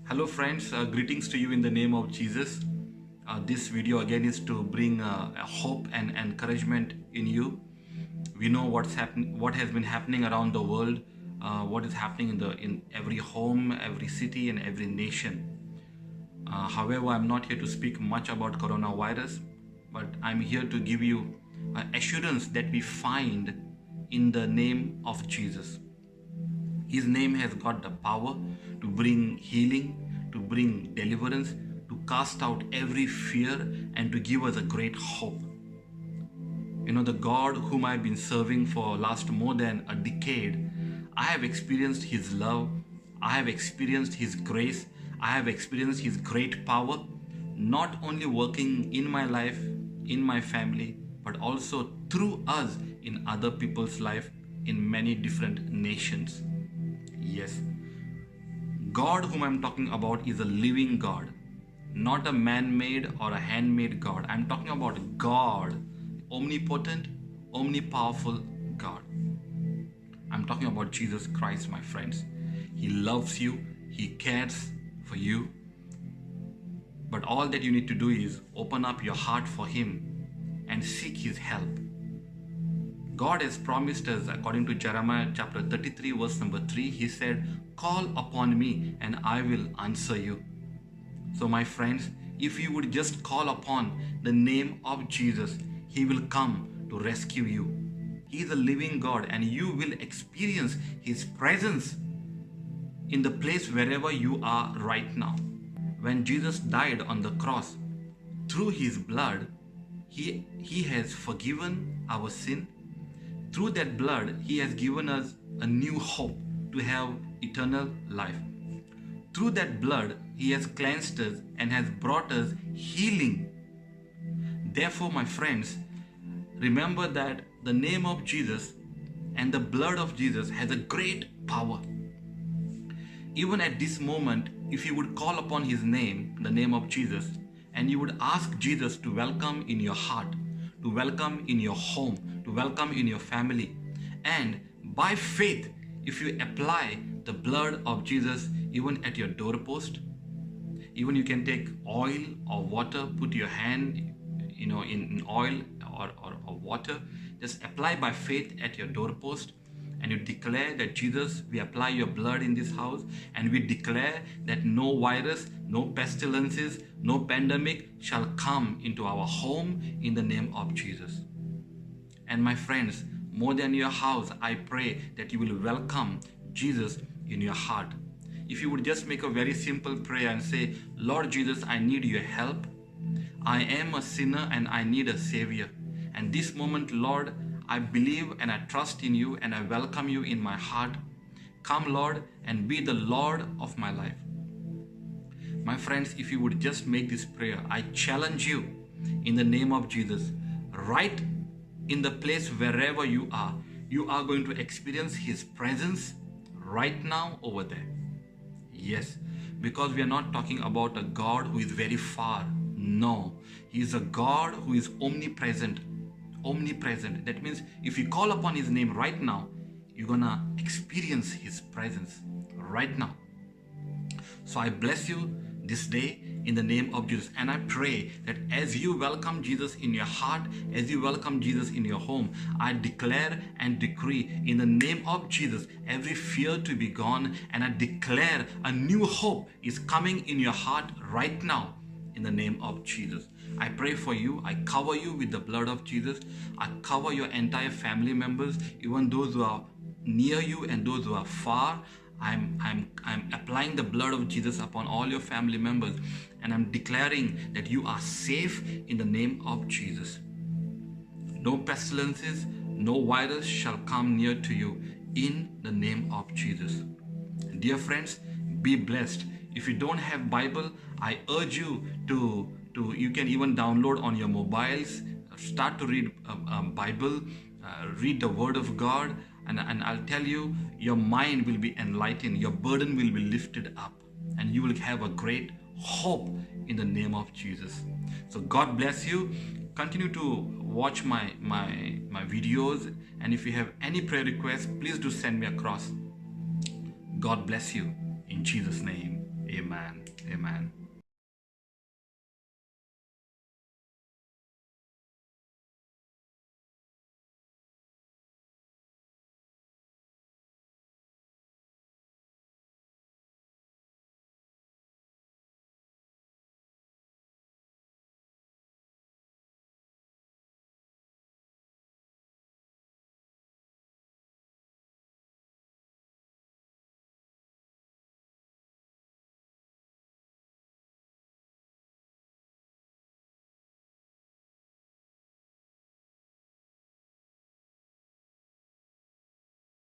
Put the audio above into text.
Hello friends, greetings to you in the name of Jesus. This video again is to bring a hope and encouragement in you. We know what has been happening around the world, what is happening in every home, every city, and every nation. However, I'm not here to speak much about coronavirus, but I'm here to give you assurance that we find in the name of Jesus. His name has got the power to bring healing, to bring deliverance, to cast out every fear, and to give us a great hope. You know, the God whom I've been serving for last more than a decade, I have experienced His love, I have experienced His grace, I have experienced His great power, not only working in my life, in my family, but also through us in other people's life in many different nations. Yes, God whom I'm talking about is a living God, not a man-made or a handmade God. I'm talking about God, omnipotent, omnipowerful God. I'm talking about Jesus Christ, my friends. He loves you, He cares for you. But all that you need to do is open up your heart for Him and seek His help. God has promised us, according to Jeremiah chapter 33 verse number 3, He said, "Call upon me and I will answer you." So my friends, if you would just call upon the name of Jesus, He will come to rescue you. He is a living God and you will experience His presence in the place wherever you are right now. When Jesus died on the cross, through His blood, He has forgiven our sin. Through that blood, He has given us a new hope to have eternal life. Through that blood, He has cleansed us and has brought us healing. Therefore, my friends, remember that the name of Jesus and the blood of Jesus has a great power. Even at this moment, if you would call upon His name, the name of Jesus, and you would ask Jesus to welcome in your heart, to welcome in your home, to welcome in your family, and by faith, if you apply the blood of Jesus even at your doorpost, even you can take oil or water, put your hand in oil or water, just apply by faith at your doorpost, and you declare that Jesus, we apply your blood in this house, and we declare that no virus, no pestilences, no pandemic shall come into our home in the name of Jesus. And my friends, more than your house, I pray that you will welcome Jesus in your heart. If you would just make a very simple prayer and say, "Lord Jesus, I need your help. I am a sinner and I need a Savior. And this moment, Lord, I believe and I trust in you and I welcome you in my heart. Come, Lord, and be the Lord of my life." My friends, if you would just make this prayer, I challenge you in the name of Jesus, right in the place wherever you are going to experience His presence right now over there. Yes, because we are not talking about a God who is very far. No, He is a God who is omnipresent. Omnipresent. That means if you call upon His name right now, you're gonna experience His presence right now. So I bless you this day in the name of Jesus, and I pray that as you welcome Jesus in your heart, as you welcome Jesus in your home, I declare and decree in the name of Jesus every fear to be gone, and I declare a new hope is coming in your heart right now in the name of Jesus. I pray for you. I cover you with the blood of Jesus. I cover your entire family members, even those who are near you and those who are far. I'm applying the blood of Jesus upon all your family members, and I'm declaring that you are safe in the name of Jesus. No pestilences, no virus shall come near to you in the name of Jesus. Dear friends, be blessed. If you don't have Bible, I urge you to you can even download on your mobiles, start to read Bible, read the Word of God, and I'll tell you, your mind will be enlightened, your burden will be lifted up, and you will have a great hope in the name of Jesus. So God bless you. Continue to watch my videos, and if you have any prayer requests, please do send me across. God bless you in Jesus' name. Amen. Amen.